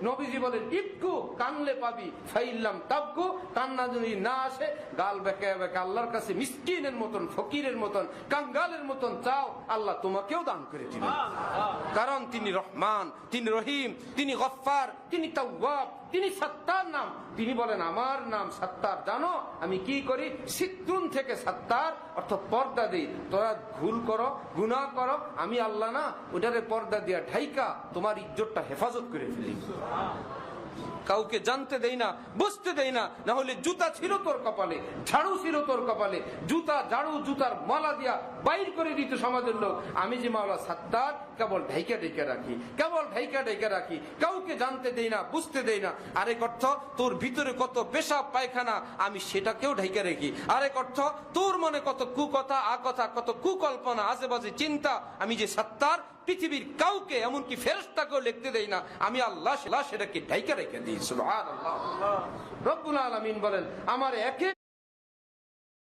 নবীজি বলেন ইবকু, কানলে পাবি, ফাইল্লাম তাবকু, কান্না যদি না আসে গাল বেঁকে বেঁকে আল্লাহর কাছে মিসকিনের মতন, ফকিরের মতন, কাঙ্গালের মতন চাও, আল্লাহ তোমাকেও দান করে দিবেন। কারণ তিনি রহমান, তিনি রহিম, তিনি গফফার, তিনি তাওয়াব, তিনি সাত্তার নাম। তিনি বলেন আমার নাম সাত্তার, জানো আমি কি করি? সিদ্দুন থেকে সাত্তার অর্থ পর্দা দিই। তোরা ভুল করো, গুনাহ করো, আমি আল্লাহ না ওটারে পর্দা দিয়া ঢাইকা তোমার ইজ্জতটা হেফাজত করে ফেলি। কাউকে জানতে দেই না, বুঝতে দেই না, না হলে জুতা ছিল তোর কপালে, ঝাড়ু ছিল তোর কপালে, জুতা ঝাড়ু জুতার মালা দিয়া বাইর করে দিত সমাজের লোক। আমি যে মাওলা সাত্তার, কেবল ঢাইকা ঢাইকা রাখি, কেবল ঢাইকা ঢাইকা রাখি, কাউকে জানতে দেই না, বুঝতে দেই না। আরেক অর্থ তোর ভিতরে কত পেশাব পায়খানা আমি সেটাকেও ঢাইকা রাখি। আরেক অর্থ তোর মনে কত কুকথা, আকথা, কত কুকল্পনা, আশেপাশে চিন্তা, আমি যে সাত্তার পৃথিবীর কাউকে এমনকি ফেরেশতাকেও লিখতে দেই না, আমি আল্লাহ সেটাকে ঢাইকা রেখে দিই। সুবহানাল্লাহ। রব্বুল আলামিন বলেন আমার একে